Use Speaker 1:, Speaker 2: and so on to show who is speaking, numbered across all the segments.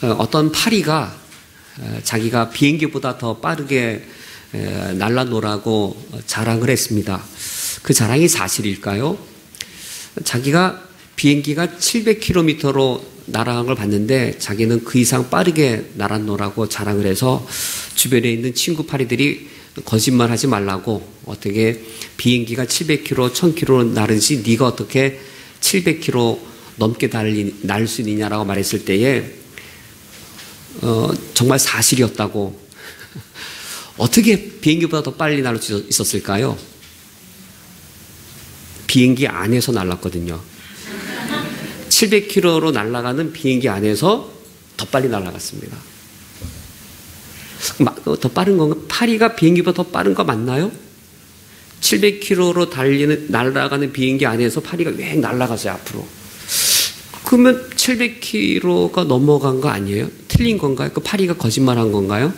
Speaker 1: 어떤 파리가 자기가 비행기보다 더 빠르게 날아노라고 자랑을 했습니다. 그 자랑이 사실일까요? 자기가 비행기가 700km로 날아간 걸 봤는데 자기는 그 이상 빠르게 날아노라고 자랑을 해서 주변에 있는 친구 파리들이 거짓말하지 말라고, 어떻게 비행기가 700km, 1000km 나르지 네가 어떻게 700km 넘게 날 수 있느냐라고 말했을 때에 정말 사실이었다고. 어떻게 비행기보다 더 빨리 날을 수 있었을까요? 비행기 안에서 날랐거든요. 700km로 날아가는 비행기 안에서 더 빨리 날아갔습니다. 더 빠른 건가? 파리가 비행기보다 더 빠른 거 맞나요? 700km로 날아가는 비행기 안에서 파리가 왜 날아가서요, 앞으로? 그러면 700km가 넘어간 거 아니에요? 틀린 건가요? 그 파리가 거짓말한 건가요?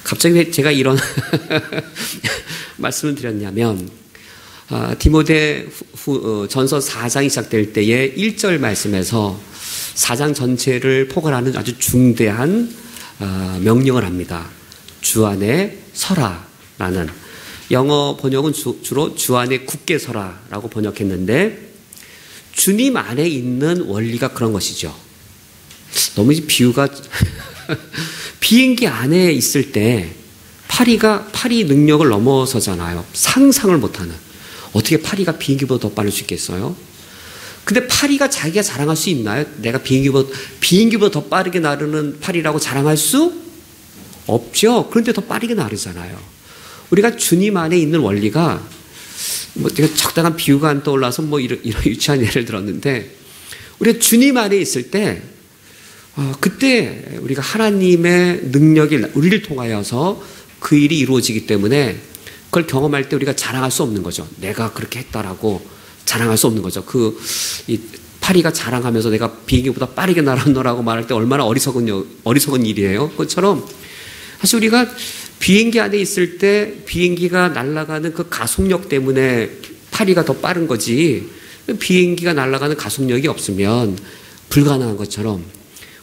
Speaker 1: 갑자기 제가 이런 말씀을 드렸냐면, 디모데 전서 4장이 시작될 때에 1절 말씀에서 4장 전체를 포괄하는 아주 중대한 명령을 합니다. 주 안에 서라라는. 영어 번역은 주로 주 안에 굳게 서라라고 번역했는데, 주님 안에 있는 원리가 그런 것이죠. 너무 비유가 비행기 안에 있을 때 파리 능력을 넘어서잖아요. 상상을 못하는. 어떻게 파리가 비행기보다 더 빠를 수 있겠어요? 근데 파리가 자기가 자랑할 수 있나요? 내가 비행기보다 더 빠르게 나르는 파리라고 자랑할 수 없죠. 그런데 더 빠르게 나르잖아요. 우리가 주님 안에 있는 원리가, 제가 적당한 비유가 안 떠올라서 이런 유치한 예를 들었는데, 우리가 주님 안에 있을 때 그때 우리가 하나님의 능력이 우리를 통하여서 그 일이 이루어지기 때문에 그걸 경험할 때 우리가 자랑할 수 없는 거죠. 내가 그렇게 했다라고 자랑할 수 없는 거죠. 이 파리가 자랑하면서 내가 비행기보다 빠르게 날았노라고 말할 때 얼마나 어리석은 일이에요. 그것처럼 사실 우리가 비행기 안에 있을 때 비행기가 날아가는 그 가속력 때문에 파리가 더 빠른 거지, 비행기가 날아가는 가속력이 없으면 불가능한 것처럼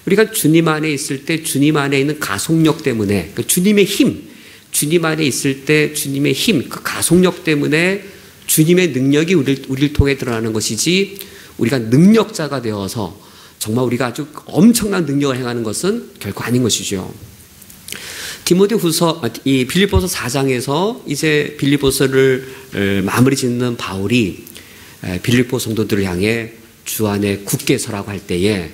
Speaker 1: 우리가 주님 안에 있을 때 주님 안에 있는 가속력 때문에, 주님의 힘, 주님 안에 있을 때 주님의 힘, 그 가속력 때문에 주님의 능력이 우리를 통해 드러나는 것이지, 우리가 능력자가 되어서 정말 우리가 아주 엄청난 능력을 행하는 것은 결코 아닌 것이죠. 이 빌립보서 4장에서 이제 빌립보서를 마무리 짓는 바울이 빌립보 성도들을 향해 주 안에 굳게 서라고 할 때에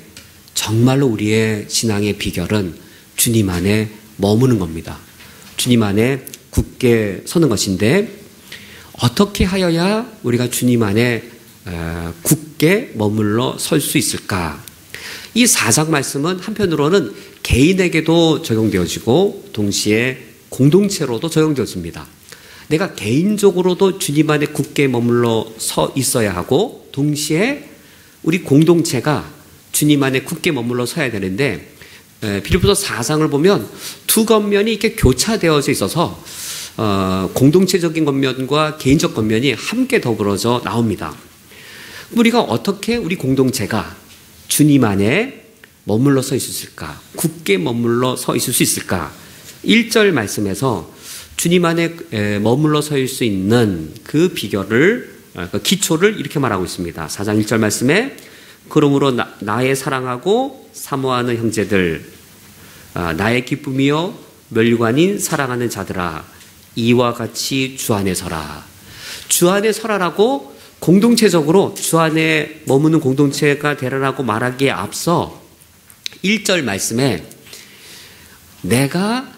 Speaker 1: 정말로 우리의 신앙의 비결은 주님 안에 머무는 겁니다. 주님 안에 굳게 서는 것인데, 어떻게 하여야 우리가 주님 안에 굳게 머물러 설 수 있을까? 이 4장 말씀은 한편으로는 개인에게도 적용되어지고 동시에 공동체로도 적용되어집니다. 내가 개인적으로도 주님 안에 굳게 머물러 서 있어야 하고, 동시에 우리 공동체가 주님 안에 굳게 머물러 서야 되는데, 빌립보서 4장을 보면 두 겉면이 이렇게 교차되어져 있어서 공동체적인 겉면과 개인적 겉면이 함께 더불어져 나옵니다. 우리가 어떻게 우리 공동체가 주님 안에 머물러 서 있을까? 굳게 머물러 서 있을 수 있을까? 1절 말씀에서 주님 안에 머물러 서 있을 수 있는 그 비결을, 그 기초를 이렇게 말하고 있습니다. 4장 1절 말씀에, 그러므로 나의 사랑하고 사모하는 형제들, 나의 기쁨이요 멸류관인 사랑하는 자들아, 이와 같이 주 안에 서라. 주 안에 서라라고 공동체적으로 주 안에 머무는 공동체가 되라라고 말하기에 앞서 1절 말씀에 우리가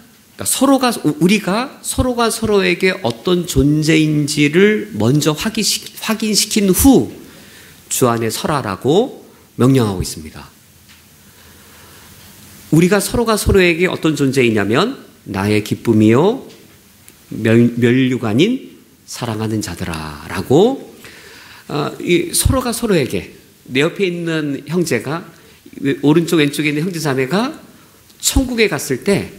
Speaker 1: 서로가 서로에게 어떤 존재인지를 먼저 확인시킨 후 주 안에 서라라고 명령하고 있습니다. 우리가 서로가 서로에게 어떤 존재이냐면 나의 기쁨이요 멸류관인 사랑하는 자들아 라고, 서로가 서로에게, 내 옆에 있는 형제가, 오른쪽 왼쪽에 있는 형제자매가 천국에 갔을 때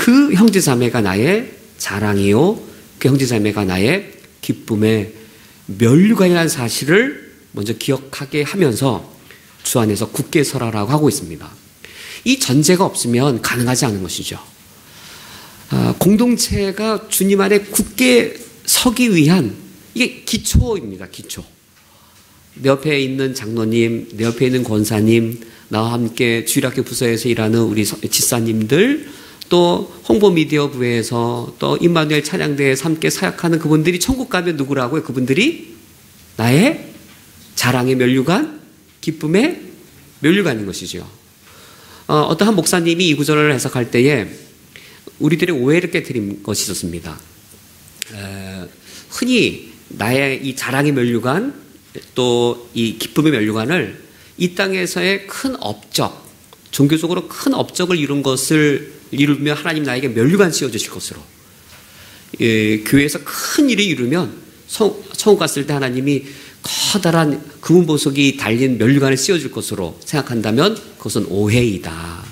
Speaker 1: 그 형제자매가 나의 자랑이요, 그 형제자매가 나의 기쁨의 멸류관이라는 사실을 먼저 기억하게 하면서 주 안에서 굳게 서라라고 하고 있습니다. 이 전제가 없으면 가능하지 않은 것이죠. 공동체가 주님 안에 굳게 서기 위한 이게 기초입니다. 기초. 내 옆에 있는 장로님, 내 옆에 있는 권사님, 나와 함께 주일학교 부서에서 일하는 우리 집사님들, 또 홍보미디어부에서 또 임마누엘 찬양대에서 함께 사역하는 그분들이 천국 가면 누구라고요? 그분들이 나의 자랑의 면류관, 기쁨의 면류관인 것이죠. 어떤 한 목사님이 이 구절을 해석할 때에 우리들의 오해를 깨뜨린 것이 있었습니다. 흔히 나의 이 자랑의 면류관, 또 이 기쁨의 면류관을 이 땅에서의 큰 업적, 종교적으로 큰 업적을 이루면 하나님 나에게 면류관 씌워주실 것으로, 교회에서 큰 일을 이루면 천국 갔을 때 하나님이 커다란 금은보석이 달린 면류관을 씌워줄 것으로 생각한다면 그것은 오해이다.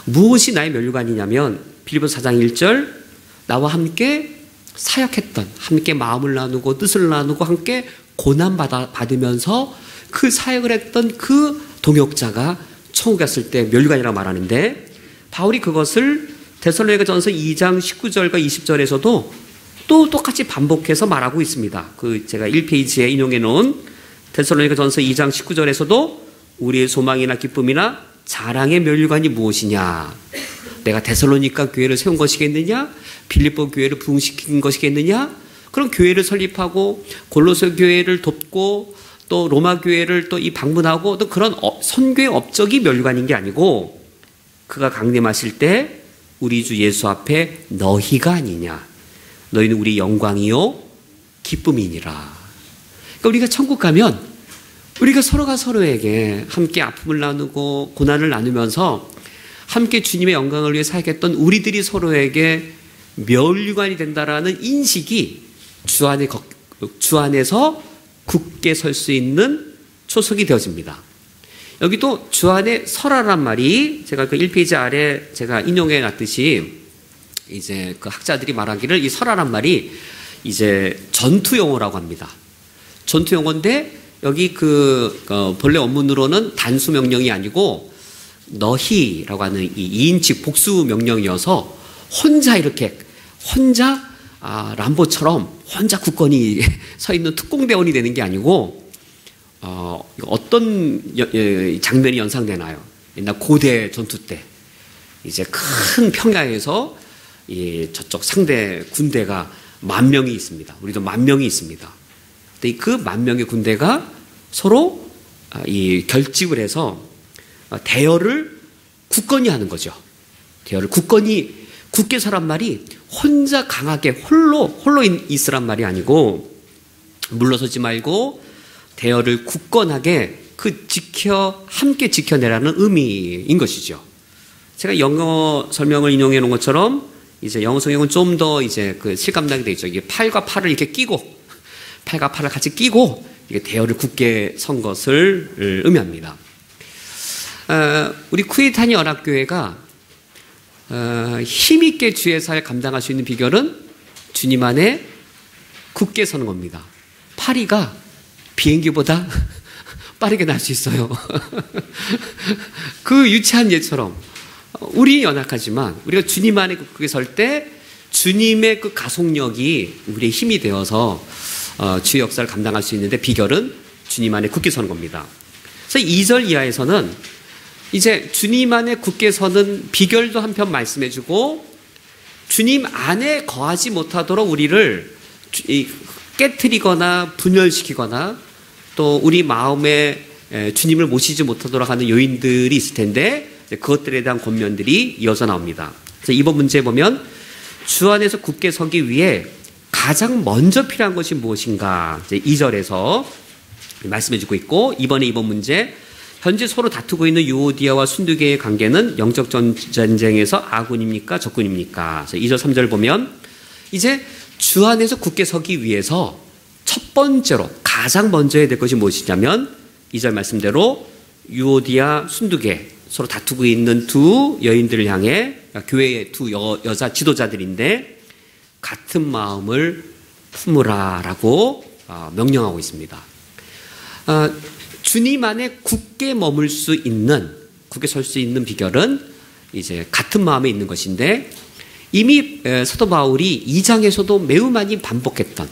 Speaker 1: 무엇이 나의 면류관이냐면 빌립보서 4장 1절, 나와 함께 사역했던, 함께 마음을 나누고 뜻을 나누고 함께 고난 받으면서 그 사역을 했던 그 동역자가 천국 갔을 때 면류관이라고 말하는데, 바울이 그것을 데살로니가전서 2장 19절과 20절에서도 또 똑같이 반복해서 말하고 있습니다. 제가 1페이지에 인용해 놓은 데살로니가전서 2장 19절에서도 우리의 소망이나 기쁨이나 자랑의 면류관이 무엇이냐? 내가 데살로니가 교회를 세운 것이겠느냐? 빌립보 교회를 부흥시킨 것이겠느냐? 그럼 교회를 설립하고 골로새 교회를 돕고 또 로마 교회를 또 이 방문하고 또 그런 선교의 업적이 면류관인 게 아니고, 그가 강림하실 때 우리 주 예수 앞에 너희가 아니냐? 너희는 우리 영광이요 기쁨이니라. 그러니까 우리가 천국 가면 우리가 서로가 서로에게 함께 아픔을 나누고 고난을 나누면서 함께 주님의 영광을 위해 사역했던 우리들이 서로에게 면류관이 된다라는 인식이 주 안에서 굳게 설 수 있는 초석이 되어집니다. 여기도 주 안에 서라란 말이 제가 그 1페이지 아래 제가 인용해 놨듯이 이제 그 학자들이 말하기를 이 서라란 말이 이제 전투 용어라고 합니다. 전투 용어인데 여기 본래 원문으로는 단수 명령이 아니고 너희라고 하는 이 2인칭 복수 명령이어서 혼자 람보처럼 혼자 굳건히 서 있는 특공대원이 되는 게 아니고, 어떤 장면이 연상되나요? 옛날 고대 전투 때 이제 큰 평야에서 저쪽 상대 군대가 10,000명이 있습니다. 우리도 10,000명이 있습니다. 근데 그 10,000명의 군대가 서로 결집을 해서 대열을 굳건히 하는 거죠. 대열을 굳게 서란 말이 혼자 강하게 홀로 있으란 말이 아니고, 물러서지 말고 대열을 굳건하게 함께 지켜내라는 의미인 것이죠. 제가 영어 설명을 인용해 놓은 것처럼 이제 영어 성경은 좀 더 이제 실감나게 되어 있죠. 이게 팔과 팔을 이렇게 팔과 팔을 같이 끼고 이게 대열을 굳게 선 것을 의미합니다. 우리 쿠이타니 연합교회가 힘있게 주의 사를 감당할 수 있는 비결은 주님 안에 굳게 서는 겁니다. 파리가 비행기보다 빠르게 날 수 있어요. 그 유치한 예처럼 우리 연약하지만 우리가 주님 안에 굳게 설 때 주님의 그 가속력이 우리의 힘이 되어서 주의 역사를 감당할 수 있는데 비결은 주님 안에 굳게 서는 겁니다. 그래서 2절 이하에서는 이제 주님 안에 굳게 서는 비결도 한편 말씀해주고, 주님 안에 거하지 못하도록 우리를 깨트리거나 분열시키거나 또 우리 마음에 주님을 모시지 못하도록 하는 요인들이 있을 텐데 그것들에 대한 권면들이 이어져 나옵니다. 그래서 이번 문제에 보면 주 안에서 굳게 서기 위해 가장 먼저 필요한 것이 무엇인가, 이제 2절에서 말씀해주고 있고, 이번 문제, 현재 서로 다투고 있는 유오디아와 순두개의 관계는 영적 전쟁에서 아군입니까? 적군입니까? 그래서 2절, 3절 보면 이제 주 안에서 굳게 서기 위해서 첫 번째로 가장 먼저 해야 될 것이 무엇이냐면 2절 말씀대로 유오디아, 순두개 서로 다투고 있는 두 여인들을 향해, 교회의 두 여자 지도자들인데 같은 마음을 품으라라고 명령하고 있습니다. 주님 안에 굳게 머물 수 있는 굳게 설 수 있는 비결은 이제 같은 마음에 있는 것인데, 이미 사도 바울이 2장에서도 매우 많이 반복했던,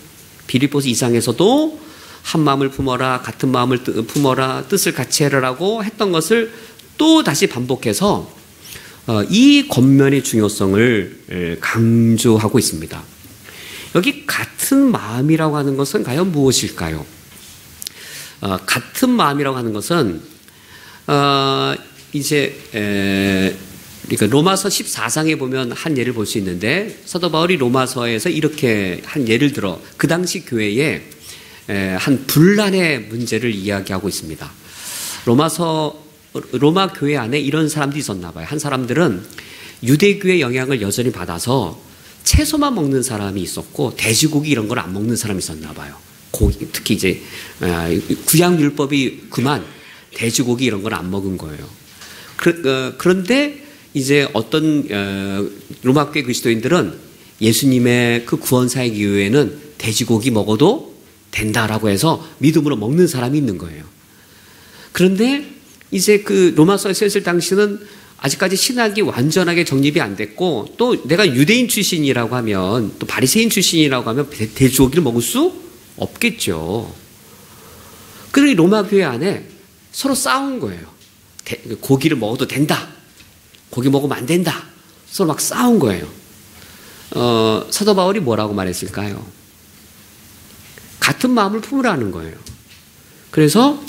Speaker 1: 빌립보서 2장에서도 한 마음을 품어라, 같은 마음을 품어라, 뜻을 같이 해라라고 했던 것을 또 다시 반복해서 이 권면의 중요성을 강조하고 있습니다. 여기 같은 마음이라고 하는 것은 과연 무엇일까요? 같은 마음이라고 하는 것은 그러니까 로마서 14장에 보면 한 예를 볼 수 있는데, 사도 바울이 로마서에서 이렇게 한 예를 들어 그 당시 교회에 한 분란의 문제를 이야기하고 있습니다. 로마 교회 안에 이런 사람들이 있었나 봐요. 한 사람들은 유대교의 영향을 여전히 받아서 채소만 먹는 사람이 있었고, 돼지고기 이런 걸 안 먹는 사람이 있었나 봐요. 특히 이제 구약율법이 그만 돼지고기 이런 걸 안 먹은 거예요. 그런데 이제 어떤 로마교회 그리스도인들은 예수님의 그 구원사역 이후에는 돼지고기 먹어도 된다라고 해서 믿음으로 먹는 사람이 있는 거예요. 그런데 이제 그 로마서에 쓰였을 당시는 아직까지 신학이 완전하게 정립이 안 됐고, 또 내가 유대인 출신이라고 하면, 또 바리새인 출신이라고 하면 돼지고기를 먹을 수 없겠죠. 그러니 로마 교회 안에 서로 싸운 거예요. 고기를 먹어도 된다, 고기 먹으면 안 된다, 서로 막 싸운 거예요. 사도 바울이 뭐라고 말했을까요? 같은 마음을 품으라는 거예요. 그래서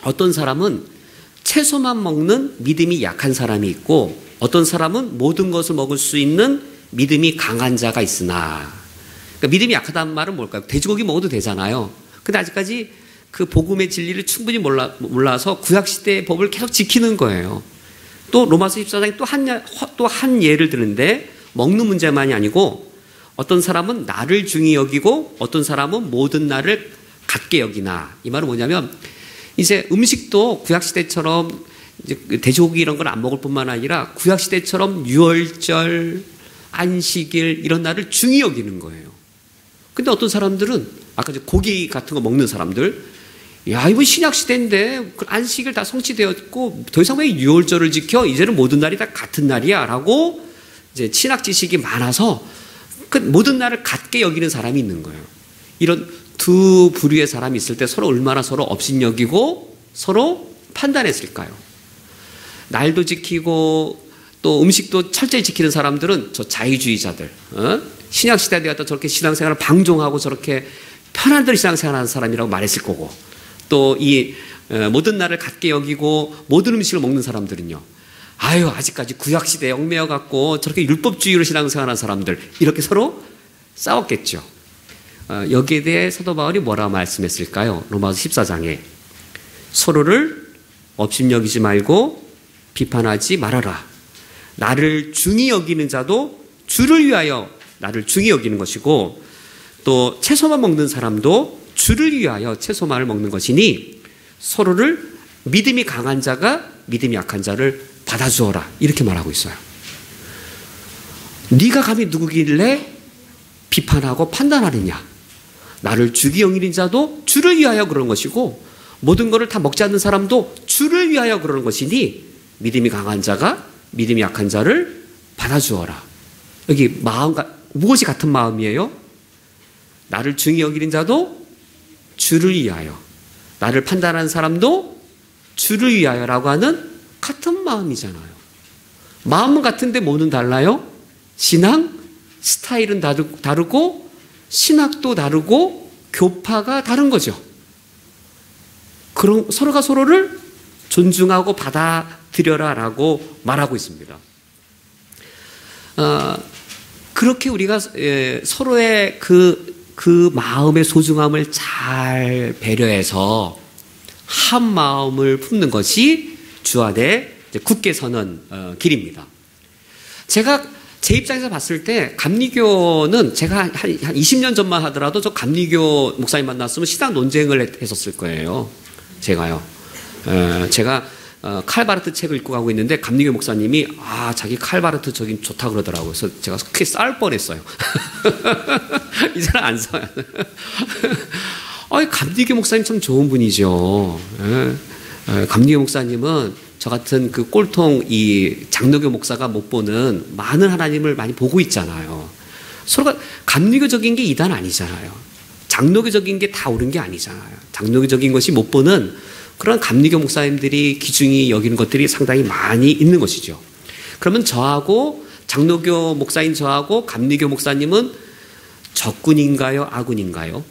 Speaker 1: 어떤 사람은 채소만 먹는 믿음이 약한 사람이 있고, 어떤 사람은 모든 것을 먹을 수 있는 믿음이 강한 자가 있으나, 그러니까 믿음이 약하다는 말은 뭘까요? 돼지고기 먹어도 되잖아요. 근데 아직까지 그 복음의 진리를 충분히 몰라서 구약시대의 법을 계속 지키는 거예요. 또 로마서 14장에 또 한 예를 드는데, 먹는 문제만이 아니고 어떤 사람은 나를 중히 여기고 어떤 사람은 모든 날을 같게 여기나. 이 말은 뭐냐면, 이제 음식도 구약시대처럼 이제 돼지고기 이런 걸 안 먹을 뿐만 아니라 구약시대처럼 유월절, 안식일 이런 날을 중히 여기는 거예요. 근데 어떤 사람들은 아까 이제 고기 같은 거 먹는 사람들, 야, 이번 신약시대인데 안식일 다 성취되었고 더 이상 왜 유월절을 지켜? 이제는 모든 날이 다 같은 날이야 라고 이제 신학 지식이 많아서 그 모든 날을 같게 여기는 사람이 있는 거예요. 이런 두 부류의 사람이 있을 때 서로 얼마나 서로 업신여기고 서로 판단했을까요? 날도 지키고 또 음식도 철저히 지키는 사람들은 저 자유주의자들, 신약시대에 갖다 저렇게 신앙생활을 방종하고 저렇게 편한 대로 신앙생활하는 사람이라고 말했을 거고, 또 이 모든 날을 같게 여기고 모든 음식을 먹는 사람들은요, 아유 아직까지 구약시대에 얽매여 갖고 저렇게 율법주의로 신앙생활하는 사람들, 이렇게 서로 싸웠겠죠. 여기에 대해 사도 바울이 뭐라고 말씀했을까요? 로마서 14장에 서로를 업신여기지 말고 비판하지 말아라. 나를 중히 여기는 자도 주를 위하여 나를 중히 여기는 것이고, 또 채소만 먹는 사람도 주를 위하여 채소만을 먹는 것이니 서로를 믿음이 강한 자가 믿음이 약한 자를 받아주어라, 이렇게 말하고 있어요. 네가 감히 누구길래 비판하고 판단하느냐? 나를 주기 여기는 자도 주를 위하여 그러는 것이고, 모든 것을 다 먹지 않는 사람도 주를 위하여 그러는 것이니 믿음이 강한 자가 믿음이 약한 자를 받아주어라. 여기 무엇이 같은 마음이에요? 나를 중히 여기는 자도 주를 위하여, 나를 판단하는 사람도 주를 위하여라고 하는 같은 마음이잖아요. 마음은 같은데 뭐는 달라요? 신앙 스타일은 다르고 신학도 다르고 교파가 다른 거죠. 그런 서로가 서로를 존중하고 받아들여라라고 말하고 있습니다. 그렇게 우리가 서로의 그 마음의 소중함을 잘 배려해서 한 마음을 품는 것이 주 안에 굳게 서는 길입니다. 제가 제 입장에서 봤을 때 감리교는 제가 한 20년 전만 하더라도 저 감리교 목사님 만났으면 신학 논쟁을 했었을 거예요. 제가요. 제가 칼바르트 책을 읽고 가고 있는데 감리교 목사님이 자기 칼바르트 저긴 좋다 그러더라고요. 그래서 제가 크게 싸울 뻔했어요. 이 사람 안 싸워요. 감리교 목사님 참 좋은 분이죠. 감리교 목사님은 저 같은 그 꼴통 이 장로교 목사가 못 보는 많은 하나님을 많이 보고 있잖아요. 서로가 감리교적인 게 이단 아니잖아요. 장로교적인 게 다 옳은 게 아니잖아요. 장로교적인 것이 못 보는 그런 감리교 목사님들이 기중이 여기는 것들이 상당히 많이 있는 것이죠. 그러면 저하고 장로교 목사인 저하고 감리교 목사님은 적군인가요? 아군인가요?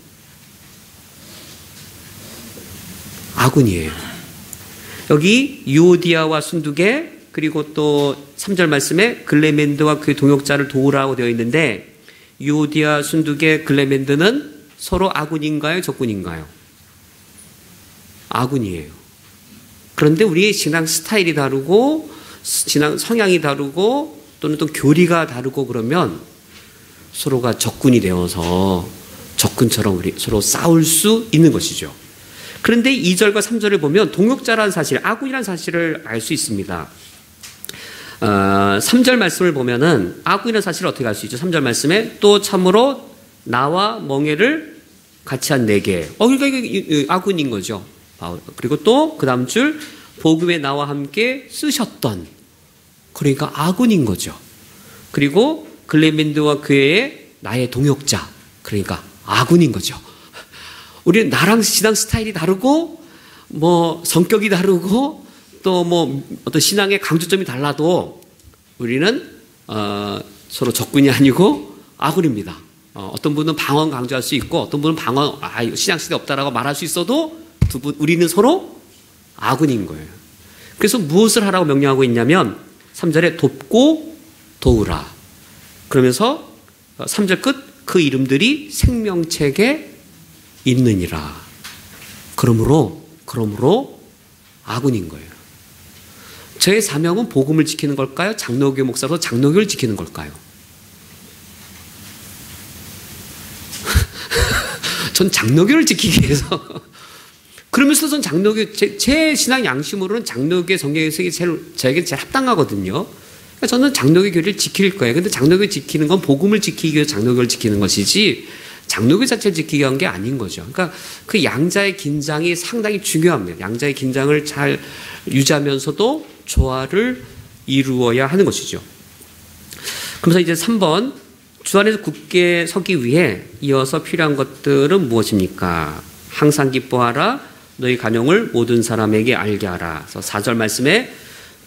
Speaker 1: 아군이에요. 여기 유오디아와 순두계 그리고 또 3절 말씀에 글레멘드와 그의 동역자를 도우라고 되어 있는데 유오디아, 순두계, 글레멘드는 서로 아군인가요? 적군인가요? 아군이에요. 그런데 우리의 신앙 스타일이 다르고 신앙 성향이 다르고 또는 또 교리가 다르고 그러면 서로가 적군이 되어서 적군처럼 우리 서로 싸울 수 있는 것이죠. 그런데 2절과 3절을 보면 동역자라는 사실, 아군이라는 사실을 알 수 있습니다. 3절 말씀을 보면은 아군이라는 사실을 어떻게 알 수 있죠? 3절 말씀에 또 참으로 나와 멍에를 같이 한 네게. 그러니까 이게 아군인 거죠. 그리고 또 그 다음 줄 복음에 나와 함께 쓰셨던. 그러니까 아군인 거죠. 그리고 글레멘드와 그의 나의 동역자. 그러니까 아군인 거죠. 우리는 나랑 신앙 스타일이 다르고 뭐 성격이 다르고 또 뭐 어떤 신앙의 강조점이 달라도 우리는 서로 적군이 아니고 아군입니다. 어떤 분은 방언 강조할 수 있고 어떤 분은 방언 신앙 스타일 없다라고 말할 수 있어도 우리는 서로 아군인 거예요. 그래서 무엇을 하라고 명령하고 있냐면 3절에 돕고 도우라. 그러면서 3절 끝 그 이름들이 생명책에 있느니라. 그러므로 아군인 거예요. 저의 사명은 복음을 지키는 걸까요? 장로교 목사로 장로교를 지키는 걸까요? 전 장로교를 지키기 위해서 그러면서 전 장로교 제 신앙 양심으로는 장로교의 성경 해석이 저에게 제일 합당하거든요. 그러니까 저는 장로교 교리를 지킬 거예요. 근데 장로교 지키는 건 복음을 지키기 위해서 장로교를 지키는 것이지 장로교 자체를 지키기 위한 게 아닌 거죠. 그러니까 그 양자의 긴장이 상당히 중요합니다. 양자의 긴장을 잘 유지하면서도 조화를 이루어야 하는 것이죠. 그래서 이제 3번 주 안에서 굳게 서기 위해 이어서 필요한 것들은 무엇입니까? 항상 기뻐하라. 너희 간용을 모든 사람에게 알게 하라. 그래서 4절 말씀에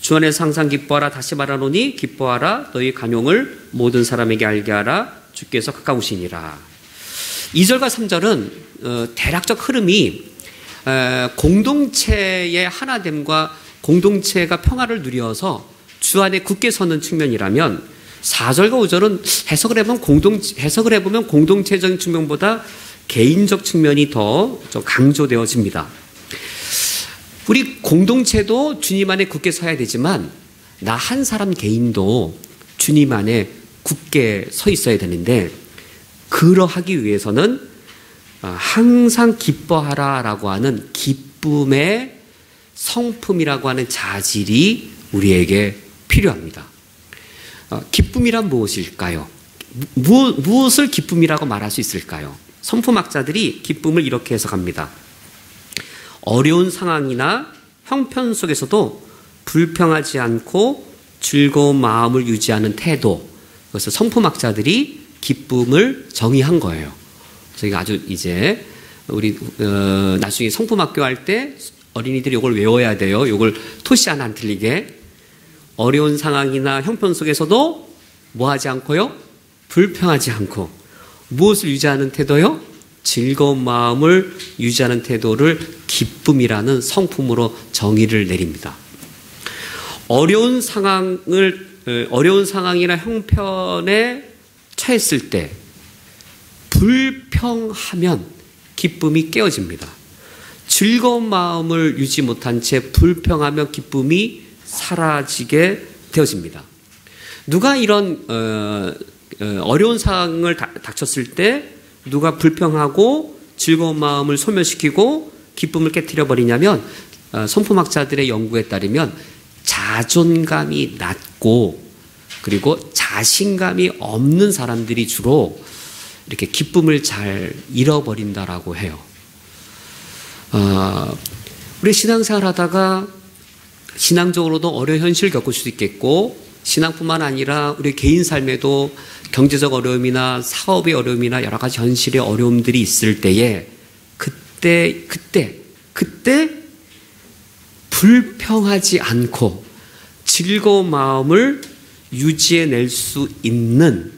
Speaker 1: 주 안에서 항상 기뻐하라. 다시 말하노니 기뻐하라. 너희 간용을 모든 사람에게 알게 하라. 주께서 가까우시니라. 2절과 3절은 대략적 흐름이 공동체의 하나됨과 공동체가 평화를 누려서 주 안에 굳게 서는 측면이라면 4절과 5절은 해석을 해보면 공동체적인 측면보다 개인적 측면이 더 강조되어집니다. 우리 공동체도 주님 안에 굳게 서야 되지만 나 한 사람 개인도 주님 안에 굳게 서 있어야 되는데 그러하기 위해서는 항상 기뻐하라라고 하는 기쁨의 성품이라고 하는 자질이 우리에게 필요합니다. 기쁨이란 무엇일까요? 무엇을 기쁨이라고 말할 수 있을까요? 성품학자들이 기쁨을 이렇게 해석합니다. 어려운 상황이나 형편 속에서도 불평하지 않고 즐거운 마음을 유지하는 태도. 그래서 성품학자들이 기쁨을 정의한 거예요. 저희가 아주 이제 우리 나중에 성품학교 할 때 어린이들이 이걸 외워야 돼요. 이걸 토시 하나 안 틀리게. 어려운 상황이나 형편 속에서도 뭐 하지 않고요? 불평하지 않고. 무엇을 유지하는 태도요? 즐거운 마음을 유지하는 태도를 기쁨이라는 성품으로 정의를 내립니다. 어려운 상황이나 형편에 처했을 때 불평하면 기쁨이 깨어집니다. 즐거운 마음을 유지 못한 채 불평하면 기쁨이 사라지게 되어집니다. 누가 이런 어려운 상황을 닥쳤을 때 누가 불평하고 즐거운 마음을 소멸시키고 기쁨을 깨트려 버리냐면 성품학자들의 연구에 따르면 자존감이 낮고 그리고 자신감이 없는 사람들이 주로 이렇게 기쁨을 잘 잃어버린다라고 해요. 우리 신앙생활 하다가 신앙적으로도 어려운 현실을 겪을 수도 있겠고, 신앙뿐만 아니라 우리 개인 삶에도 경제적 어려움이나 사업의 어려움이나 여러 가지 현실의 어려움들이 있을 때에 그때 불평하지 않고 즐거운 마음을 유지해낼 수 있는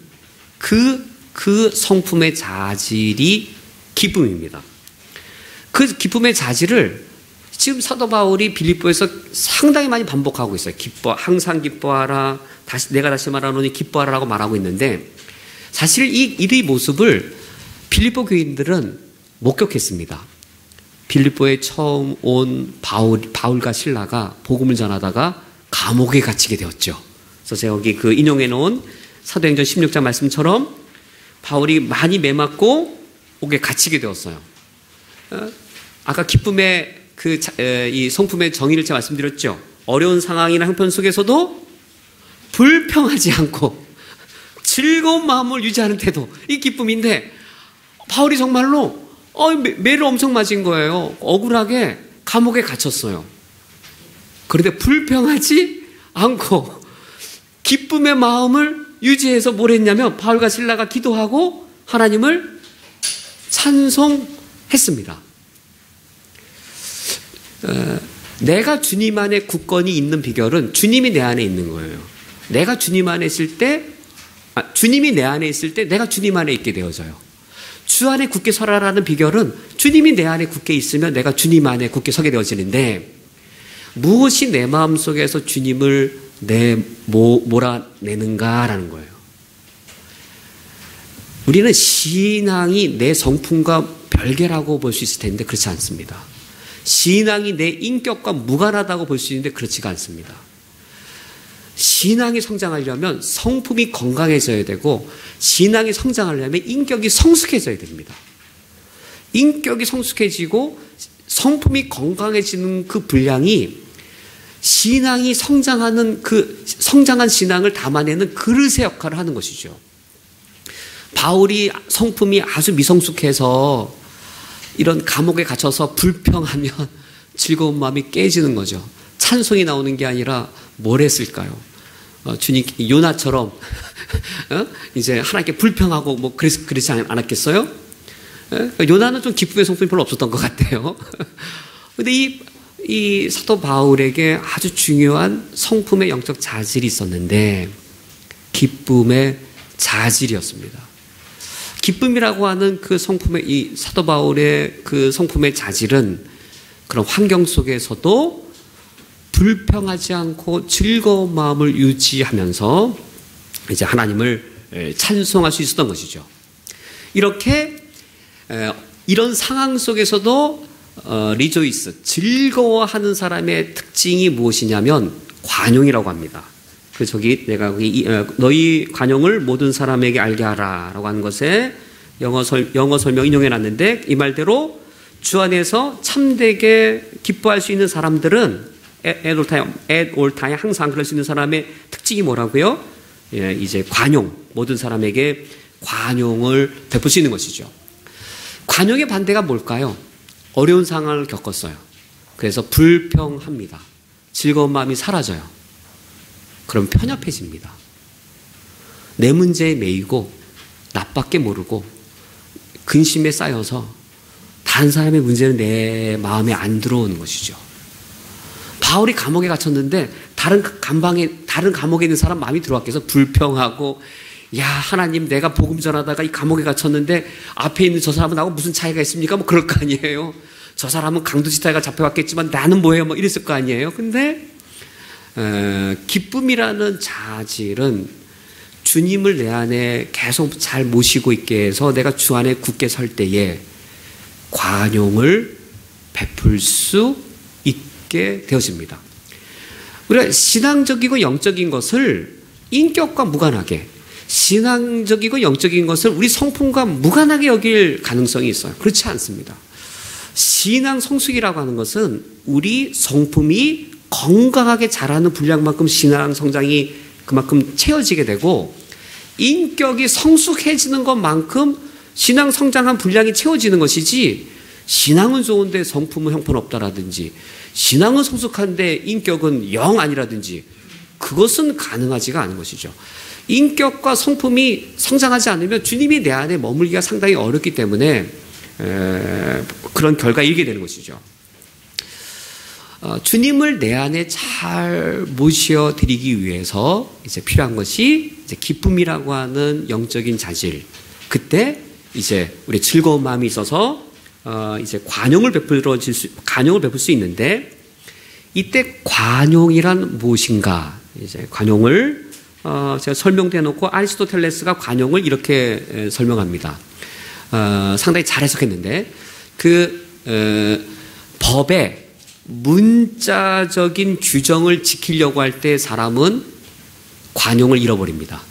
Speaker 1: 그 성품의 자질이 기쁨입니다. 그 기쁨의 자질을 지금 사도 바울이 빌립보에서 상당히 많이 반복하고 있어요. 항상 기뻐하라. 내가 다시 말하노니 기뻐하라라고 말하고 있는데, 사실 이 모습을 빌립보 교인들은 목격했습니다. 빌립보에 처음 온 바울과 실라가 복음을 전하다가 감옥에 갇히게 되었죠. 그래서 제가 여기 그 인용해 놓은 사도행전 16장 말씀처럼 바울이 많이 매맞고 옥에 갇히게 되었어요. 아까 기쁨의 이 성품의 정의를 제가 말씀드렸죠. 어려운 상황이나 형편 속에서도 불평하지 않고 즐거운 마음을 유지하는 태도, 이 기쁨인데, 바울이 정말로 매를 엄청 맞은 거예요. 억울하게 감옥에 갇혔어요. 그런데 불평하지 않고 기쁨의 마음을 유지해서 뭘 했냐면, 바울과 실라가 기도하고 하나님을 찬송했습니다. 내가 주님 안에 굳건히 있는 비결은 주님이 내 안에 있는 거예요. 내가 주님 안에 있을 때, 주님이 내 안에 있을 때 내가 주님 안에 있게 되어져요. 주 안에 굳게 서라라는 비결은 주님이 내 안에 굳게 있으면 내가 주님 안에 굳게 서게 되어지는데, 무엇이 내 마음속에서 주님을 몰아내는가라는 거예요. 우리는 신앙이 내 성품과 별개라고 볼 수 있을 텐데 그렇지 않습니다. 신앙이 내 인격과 무관하다고 볼 수 있는데 그렇지가 않습니다. 신앙이 성장하려면 성품이 건강해져야 되고, 신앙이 성장하려면 인격이 성숙해져야 됩니다. 인격이 성숙해지고 성품이 건강해지는 그 분량이 신앙이 성장하는 성장한 신앙을 담아내는 그릇의 역할을 하는 것이죠. 바울이 성품이 아주 미성숙해서 이런 감옥에 갇혀서 불평하면 즐거운 마음이 깨지는 거죠. 찬송이 나오는 게 아니라 뭘 했을까요? 주님, 요나처럼 이제 하나님께 불평하고 뭐 그러지 않았겠어요? 요나는 좀 기쁨의 성품이 별로 없었던 것 같아요. 그런데 이 사도 바울에게 아주 중요한 성품의 영적 자질이 있었는데, 기쁨의 자질이었습니다. 기쁨이라고 하는 그 성품의, 이 사도 바울의 그 성품의 자질은 그런 환경 속에서도 불평하지 않고 즐거운 마음을 유지하면서 이제 하나님을 찬송할 수 있었던 것이죠. 이렇게 이런 상황 속에서도 리조이스, 즐거워하는 사람의 특징이 무엇이냐면 관용이라고 합니다. 내가 너희 관용을 모든 사람에게 알게 하라라고 하는 것에 영어 설명 인용해 놨는데, 이 말대로 주 안에서 참되게 기뻐할 수 있는 사람들은 at all time 항상 그럴 수 있는 사람의 특징이 뭐라고요? 이제 관용, 모든 사람에게 관용을 베풀 수 있는 것이죠. 관용의 반대가 뭘까요? 어려운 상황을 겪었어요. 그래서 불평합니다. 즐거운 마음이 사라져요. 그럼 편협해집니다. 내 문제에 매이고 나밖에 모르고 근심에 쌓여서 다른 사람의 문제는 내 마음에 안 들어오는 것이죠. 바울이 감옥에 갇혔는데 다른 감옥에 있는 사람 마음이 들어왔겠어? 불평하고, 야, 하나님, 내가 복음 전하다가 이 감옥에 갇혔는데 앞에 있는 저 사람은 나하고 무슨 차이가 있습니까? 뭐 그럴 거 아니에요. 저 사람은 강도짓하다가 잡혀왔겠지만 나는 뭐예요? 뭐 이랬을 거 아니에요. 근데 기쁨이라는 자질은 주님을 내 안에 계속 잘 모시고 있게 해서 내가 주 안에 굳게 설 때에 관용을 베풀 수 있게 되어집니다. 우리가 신앙적이고 영적인 것을 인격과 무관하게, 신앙적이고 영적인 것을 우리 성품과 무관하게 여길 가능성이 있어요. 그렇지 않습니다. 신앙 성숙이라고 하는 것은 우리 성품이 건강하게 자라는 분량만큼 신앙 성장이 그만큼 채워지게 되고, 인격이 성숙해지는 것만큼 신앙 성장한 분량이 채워지는 것이지, 신앙은 좋은데 성품은 형편없다라든지, 신앙은 성숙한데 인격은 영 아니라든지, 그것은 가능하지가 않은 것이죠. 인격과 성품이 성장하지 않으면 주님이 내 안에 머물기가 상당히 어렵기 때문에 그런 결과에 이르게 되는 것이죠. 주님을 내 안에 잘 모셔드리기 위해서 이제 필요한 것이 이제 기쁨이라고 하는 영적인 자질. 그때 이제 우리 즐거운 마음이 있어서 이제 관용을 베풀 수 있는데, 이때 관용이란 무엇인가? 이제 관용을 제가 설명해 놓고 아리스토텔레스가 관용을 이렇게 설명합니다. 상당히 잘 해석했는데, 법의 문자적인 규정을 지키려고 할 때 사람은 관용을 잃어버립니다.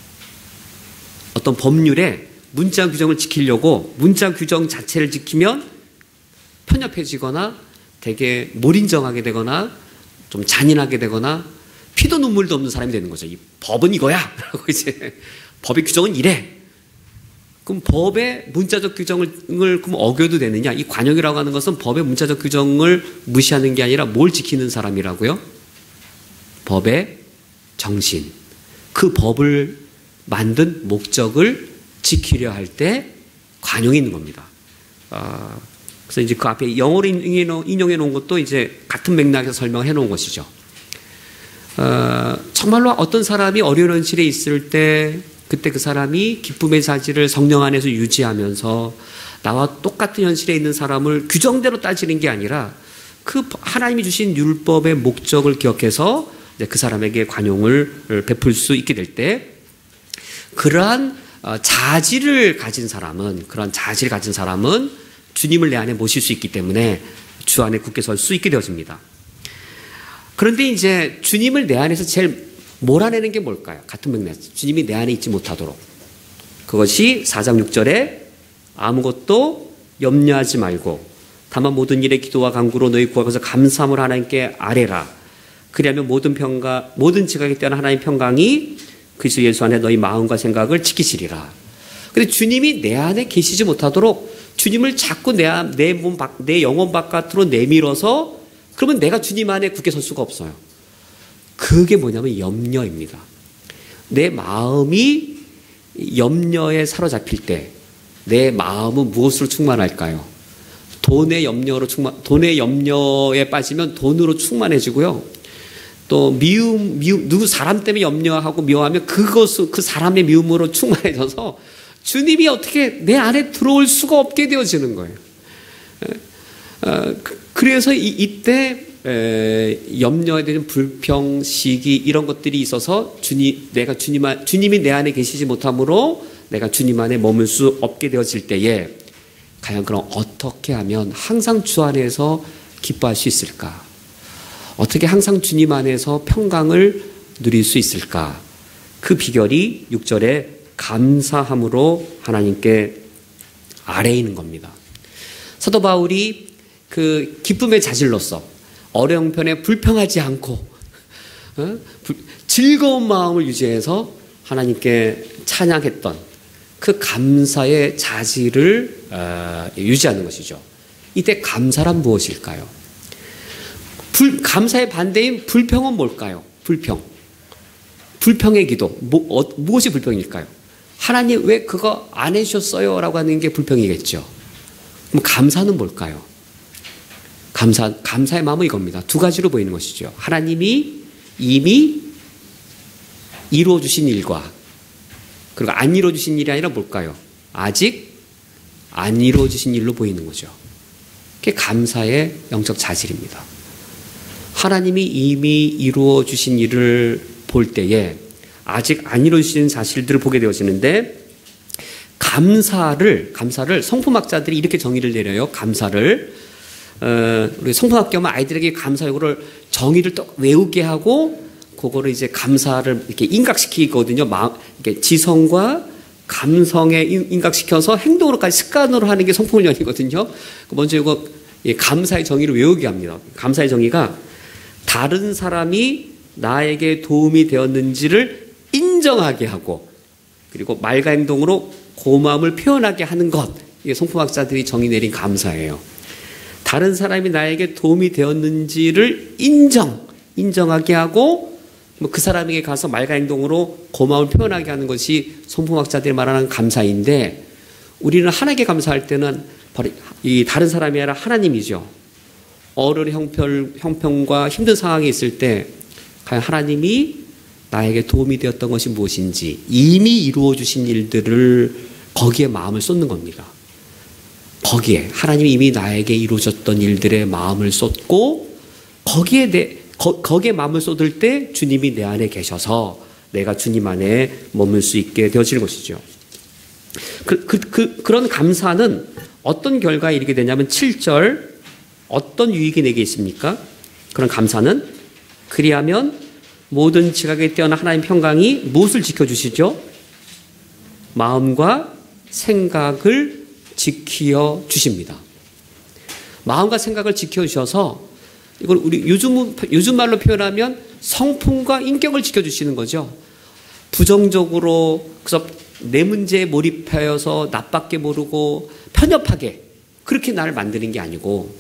Speaker 1: 어떤 법률에 문자 규정을 지키려고 문자 규정 자체를 지키면 편협해지거나 되게 몰인정하게 되거나 좀 잔인하게 되거나 피도 눈물도 없는 사람이 되는 거죠. 이 법은 이거야! 라고 이제 법의 규정은 이래! 그럼 법의 문자적 규정을 그럼 어겨도 되느냐? 이 관용이라고 하는 것은 법의 문자적 규정을 무시하는 게 아니라 뭘 지키는 사람이라고요? 법의 정신. 그 법을 만든 목적을 지키려 할 때 관용이 있는 겁니다. 그래서 이제 그 앞에 영어로 인용해 놓은 것도 이제 같은 맥락에서 설명해 놓은 것이죠. 정말로 어떤 사람이 어려운 현실에 있을 때 그때 그 사람이 기쁨의 자질을 성령 안에서 유지하면서 나와 똑같은 현실에 있는 사람을 규정대로 따지는 게 아니라 그 하나님이 주신 율법의 목적을 기억해서 그 사람에게 관용을 베풀 수 있게 될 때, 그러한 자질을 가진 사람은 주님을 내 안에 모실 수 있기 때문에 주 안에 굳게 설 수 있게 되어집니다. 그런데 이제 주님을 내 안에서 제일 몰아내는 게 뭘까요? 같은 맥락. 주님이 내 안에 있지 못하도록. 그것이 4장 6절에 아무것도 염려하지 말고 다만 모든 일에 기도와 간구로 너희 구하면서 감사함을 하나님께 아뢰라. 그리하면 모든 지각에 뛰어난 하나님의 평강이 그리스도 예수 안에 너희 마음과 생각을 지키시리라. 근데 주님이 내 안에 계시지 못하도록 주님을 자꾸 내 영혼 바깥으로 내밀어서, 그러면 내가 주님 안에 굳게 설 수가 없어요. 그게 뭐냐면 염려입니다. 내 마음이 염려에 사로잡힐 때 내 마음은 무엇으로 충만할까요? 돈의 염려에 빠지면 돈으로 충만해지고요. 또 누구 사람 때문에 염려하고 미워하면 그 사람의 미움으로 충만해져서 주님이 어떻게 내 안에 들어올 수가 없게 되어지는 거예요. 그래서 이때 염려에 대한 불평, 시기 이런 것들이 있어서 주님이 내 안에 계시지 못하므로 내가 주님 안에 머물 수 없게 되어질 때에 과연 그럼 어떻게 하면 항상 주 안에서 기뻐할 수 있을까? 어떻게 항상 주님 안에서 평강을 누릴 수 있을까? 그 비결이 6절에 감사함으로 하나님께 아뢰이는 겁니다. 사도 바울이 그 기쁨의 자질로서 어려운 편에 불평하지 않고 즐거운 마음을 유지해서 하나님께 찬양했던 그 감사의 자질을 유지하는 것이죠. 이때 감사란 무엇일까요? 감사의 반대인 불평은 뭘까요? 불평의 기도. 무엇이 불평일까요? 하나님 왜 그거 안 해주셨어요? 라고 하는 게 불평이겠죠. 그럼 감사는 뭘까요? 감사의 마음은 이겁니다. 두 가지로 보이는 것이죠. 하나님이 이미 이루어 주신 일과, 그리고 안 이루어 주신 일이 아니라 뭘까요? 아직 안 이루어 주신 일로 보이는 거죠. 그게 감사의 영적 자질입니다. 하나님이 이미 이루어 주신 일을 볼 때에 아직 안 이루어 주신 사실들을 보게 되어지는데, 감사를 성품학자들이 이렇게 정의를 내려요. 감사를 우리 성품학교 하면 아이들에게 감사 요구를 정의를 또 외우게 하고 그거를 이제 감사를 이렇게 인각시키거든요. 이렇게 지성과 감성에 인각시켜서 행동으로까지 습관으로 하는 게 성품훈련이거든요. 먼저 이거 감사의 정의를 외우게 합니다. 감사의 정의가 다른 사람이 나에게 도움이 되었는지를 인정하게 하고, 그리고 말과 행동으로 고마움을 표현하게 하는 것. 이게 성품학자들이 정의 내린 감사예요. 다른 사람이 나에게 도움이 되었는지를 인정하게 하고 그 사람에게 가서 말과 행동으로 고마움을 표현하게 하는 것이 성품학자들이 말하는 감사인데, 우리는 하나님께 감사할 때는 바로 이 다른 사람이 아니라 하나님이죠. 어려운 형편과 힘든 상황에 있을 때 과연 하나님이 나에게 도움이 되었던 것이 무엇인지, 이미 이루어 주신 일들을 거기에 마음을 쏟는 겁니다. 거기에 하나님이 이미 나에게 이루어졌던 일들에 마음을 쏟고 거기에 마음을 쏟을 때 주님이 내 안에 계셔서 내가 주님 안에 머물 수 있게 되어지는 것이죠. 그런 감사는 어떤 결과에 이르게 되냐면 7절, 어떤 유익이 내게 있습니까? 그런 감사는 그리하면 모든 지각에 뛰어난 하나님 평강이 무엇을 지켜주시죠? 마음과 생각을 지켜 주십니다. 마음과 생각을 지켜 주셔서, 이걸 우리 요즘 말로 표현하면 성품과 인격을 지켜 주시는 거죠. 부정적으로, 그래서 내 문제에 몰입하여서 나밖에 모르고 편협하게 그렇게 나를 만드는 게 아니고,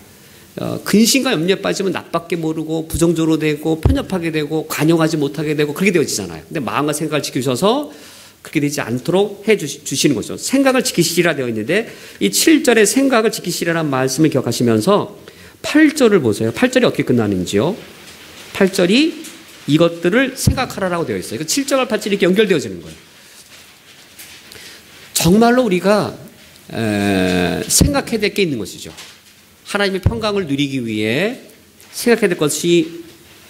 Speaker 1: 근심과 염려에 빠지면 나밖에 모르고 부정적으로 되고 편협하게 되고 관용하지 못하게 되고 그렇게 되어지잖아요. 근데 마음과 생각을 지키셔서 그렇게 되지 않도록 해 주시는 거죠. 생각을 지키시리라 되어 있는데, 이 7절의 생각을 지키시리라는 말씀을 기억하시면서 8절을 보세요. 8절이 어떻게 끝나는지요. 8절이 이것들을 생각하라라고 되어 있어요. 7절과 8절이 이렇게 연결되어지는 거예요. 정말로 우리가 생각해야 될 게 있는 것이죠. 하나님의 평강을 누리기 위해 생각해야 될 것이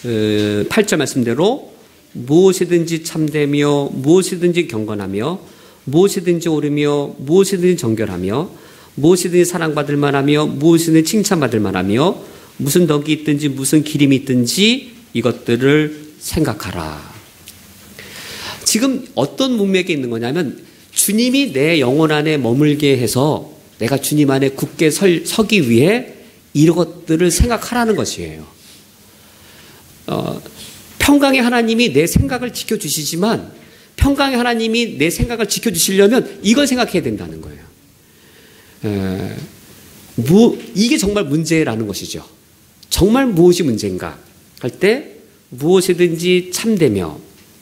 Speaker 1: 8절 말씀대로 무엇이든지 참되며 무엇이든지 경건하며 무엇이든지 옳으며 무엇이든지 정결하며 무엇이든지 사랑받을 만하며 무엇이든지 칭찬받을 만하며 무슨 덕이 있든지 무슨 기림이 있든지 이것들을 생각하라. 지금 어떤 문맥에 있는 거냐면, 주님이 내 영혼 안에 머물게 해서 내가 주님 안에 굳게 서기 위해 이런 것들을 생각하라는 것이에요. 평강의 하나님이 내 생각을 지켜주시지만, 평강의 하나님이 내 생각을 지켜주시려면 이걸 생각해야 된다는 거예요. 이게 정말 문제라는 것이죠. 정말 무엇이 문제인가 할 때, 무엇이든지 참되며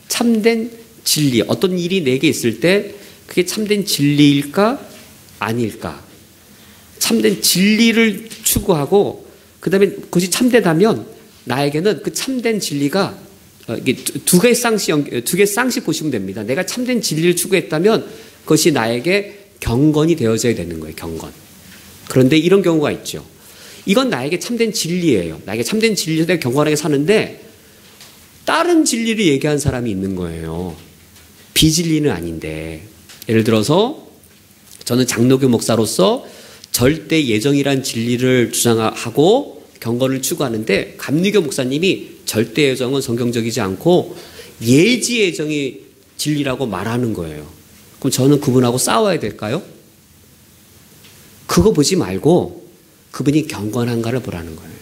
Speaker 1: 참된 진리, 어떤 일이 내게 있을 때 그게 참된 진리일까 아닐까, 참된 진리를 추구하고 그 다음에 그것이 참되다면 나에게는 그 참된 진리가 이게 두 개의 쌍씩 보시면 됩니다. 내가 참된 진리를 추구했다면 그것이 나에게 경건이 되어져야 되는 거예요. 경건. 그런데 이런 경우가 있죠. 이건 나에게 참된 진리예요. 나에게 참된 진리에 대해 경건하게 사는데 다른 진리를 얘기한 사람이 있는 거예요. 비진리는 아닌데. 예를 들어서 저는 장로교 목사로서 절대 예정이란 진리를 주장하고 경건을 추구하는데, 감리교 목사님이 절대 예정은 성경적이지 않고 예지 예정이 진리라고 말하는 거예요. 그럼 저는 그분하고 싸워야 될까요? 그거 보지 말고 그분이 경건한가를 보라는 거예요.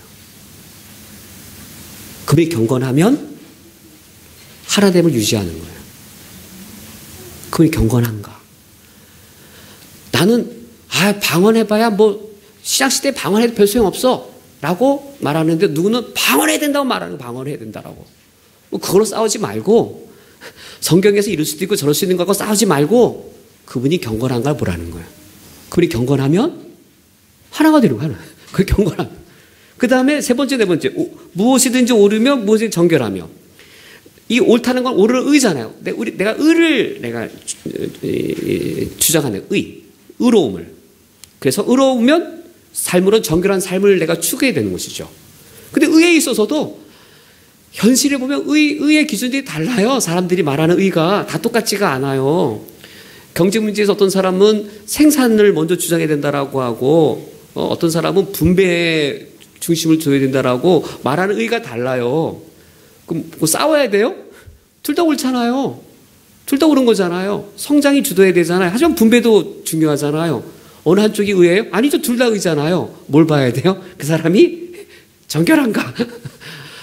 Speaker 1: 그분이 경건하면 하나됨을 유지하는 거예요. 그분이 경건한가? 나는 방언해봐야 뭐 신약시대에 방언해도 별 소용없어 라고 말하는데, 누구는 방언해야 된다고 말하는 거예요. 방언해야 된다라고. 그걸로 싸우지 말고, 성경에서 이럴 수도 있고 저럴 수 있는 거하고 싸우지 말고 그분이 경건한가를 보라는 거예요. 그분이 경건하면 하나가 되는 거야. 그게 경건하면. 그 다음에 세 번째, 네 번째, 무엇이든지 옳으며 무엇이든지 정결하며. 이 옳다는 건 옳을 의잖아요. 내가 의를 주장하는 의로움을. 그래서 의로우면 삶으로 정결한 삶을 내가 추구해야 되는 것이죠. 근데 의에 있어서도 현실에 보면 의의 기준들이 달라요. 사람들이 말하는 의가 다 똑같지가 않아요. 경제 문제에서 어떤 사람은 생산을 먼저 주장해야 된다라고 하고, 어떤 사람은 분배에 중심을 둬야 된다라고 말하는 의가 달라요. 그럼 뭐 싸워야 돼요? 둘 다 옳잖아요. 둘 다 옳은 거잖아요. 성장이 주도해야 되잖아요. 하지만 분배도 중요하잖아요. 어느 한쪽이 의예요? 아니죠. 둘 다 의잖아요. 뭘 봐야 돼요? 그 사람이 정결한가?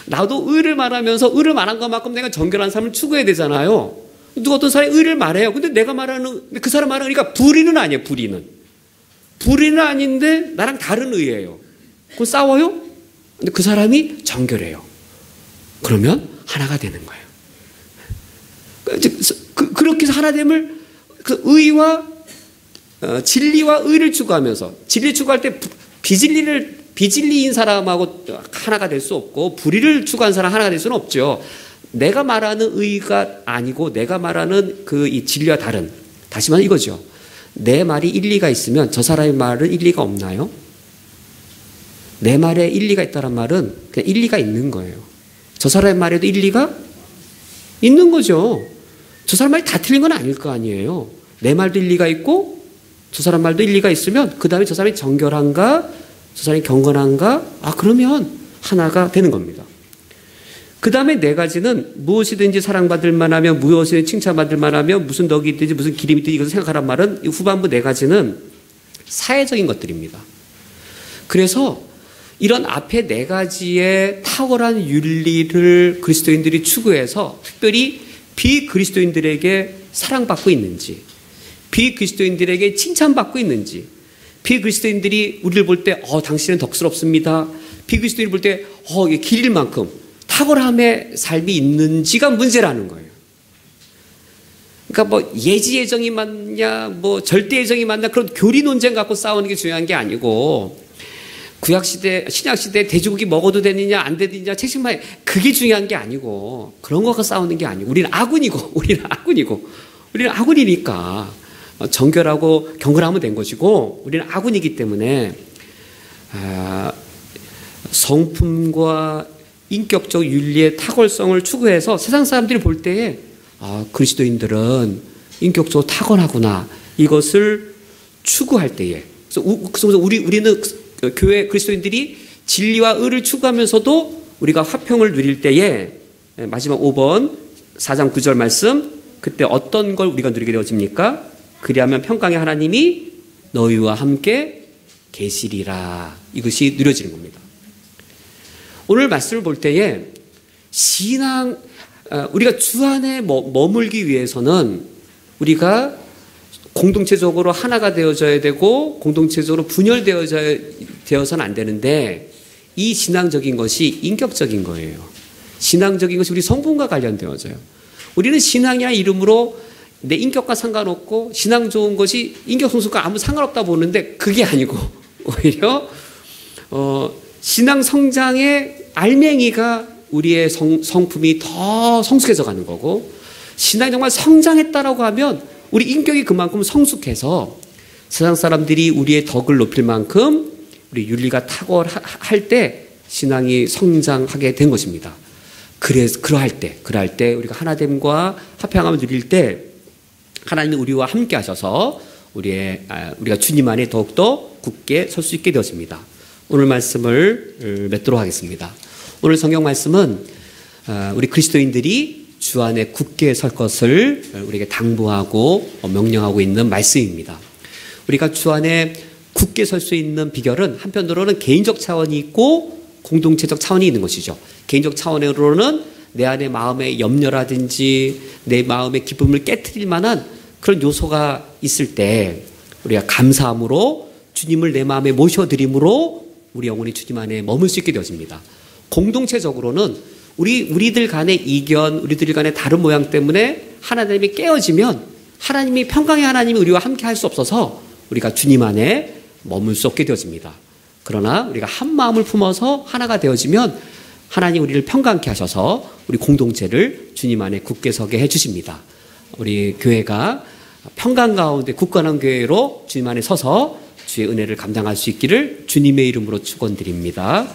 Speaker 1: 나도 의를 말하면서 의를 말한 것만큼 내가 정결한 삶을 추구해야 되잖아요. 누가 어떤 사람이 의를 말해요. 근데 내가 말하는, 그 사람 말하는 의가 불의는 아니에요. 불의는 아닌데 나랑 다른 의예요. 그럼 싸워요? 근데 그 사람이 정결해요. 그러면 하나가 되는 거예요. 그렇게 해서 하나됨을 그 의와 진리와 의를 추구하면서, 진리 추구할 때 비진리인 사람하고 하나가 될 수 없고 불의를 추구한 사람 하나가 될 수는 없죠. 내가 말하는 의가 아니고 내가 말하는 이 진리와 다른, 다시 말하면 이거죠. 내 말이 일리가 있으면 저 사람의 말은 일리가 없나요? 내 말에 일리가 있다는 말은 그냥 일리가 있는 거예요. 저 사람의 말에도 일리가 있는 거죠. 저 사람 말이 다 틀린 건 아닐 거 아니에요. 내 말도 일리가 있고 저 사람 말도 일리가 있으면 그 다음에 저 사람이 정결한가, 저 사람이 경건한가, 그러면 하나가 되는 겁니다. 그 다음에 네 가지는 무엇이든지 사랑받을 만하며 무엇이든지 칭찬받을 만하며 무슨 덕이 있든지 무슨 기림이 있든지 이것을 생각하란 말은 이 후반부 네 가지는 사회적인 것들입니다. 그래서 이런 앞에 네 가지의 탁월한 윤리를 그리스도인들이 추구해서 특별히 비그리스도인들에게 사랑받고 있는지, 비그리스도인들에게 칭찬받고 있는지, 비그리스도인들이 우리를 볼 때 당신은 덕스럽습니다. 비그리스도인을 볼 때 길 잃을 만큼 탁월함의 삶이 있는지가 문제라는 거예요. 그러니까 뭐 예지예정이 맞냐, 뭐 절대예정이 맞냐, 그런 교리 논쟁 갖고 싸우는 게 중요한 게 아니고, 구약시대, 신약시대 돼지고기 먹어도 되느냐 안 되느냐 책임만, 그게 중요한 게 아니고, 그런 거 갖고 싸우는 게 아니고, 우리는 아군이니까 정결하고 경건하면 된 것이고, 우리는 아군이기 때문에 성품과 인격적 윤리의 탁월성을 추구해서 세상 사람들이 볼 때에 그리스도인들은 인격적으로 탁월하구나, 이것을 추구할 때에, 그래서 우리는 교회 그리스도인들이 진리와 의를 추구하면서도 우리가 화평을 누릴 때에, 마지막 5번 4장 9절 말씀, 그때 어떤 걸 우리가 누리게 되어집니까? 그리하면 평강의 하나님이 너희와 함께 계시리라. 이것이 누려지는 겁니다. 오늘 말씀을 볼 때에 신앙, 우리가 주 안에 머물기 위해서는 우리가 공동체적으로 하나가 되어져야 되고 공동체적으로 분열되어서는 안 되는데, 이 신앙적인 것이 인격적인 거예요. 신앙적인 것이 우리 성품과 관련되어져요. 우리는 신앙이야 이름으로 내 인격과 상관없고 신앙 좋은 것이 인격 성숙과 아무 상관없다 보는데, 그게 아니고 오히려 신앙 성장의 알맹이가 우리의 성품이 더 성숙해져 가는 거고, 신앙이 정말 성장했다라고 하면 우리 인격이 그만큼 성숙해서 세상 사람들이 우리의 덕을 높일 만큼 우리 윤리가 탁월할 때 신앙이 성장하게 된 것입니다. 그래서 그러할 때 우리가 하나됨과 화평함을 누릴 때 하나님이 우리와 함께 하셔서 우리가 주님 안에 더욱더 굳게 설 수 있게 되었습니다. 오늘 말씀을 맺도록 하겠습니다. 오늘 성경 말씀은 우리 그리스도인들이 주 안에 굳게 설 것을 우리에게 당부하고 명령하고 있는 말씀입니다. 우리가 주 안에 굳게 설 수 있는 비결은 한편으로는 개인적 차원이 있고 공동체적 차원이 있는 것이죠. 개인적 차원으로는 내 안에 마음의 염려라든지 내 마음의 기쁨을 깨트릴 만한 그런 요소가 있을 때 우리가 감사함으로 주님을 내 마음에 모셔드림으로 우리 영혼이 주님 안에 머물 수 있게 되어집니다. 공동체적으로는 우리들 간의 이견, 우리들 간의 다른 모양 때문에 하나님이 깨어지면 하나님이 평강의 하나님이 우리와 함께 할 수 없어서 우리가 주님 안에 머물 수 없게 되어집니다. 그러나 우리가 한 마음을 품어서 하나가 되어지면 하나님 우리를 평강케 하셔서 우리 공동체를 주님 안에 굳게 서게 해주십니다. 우리 교회가 평강 가운데 굳건한 교회로 주님 안에 서서 주의 은혜를 감당할 수 있기를 주님의 이름으로 축원드립니다.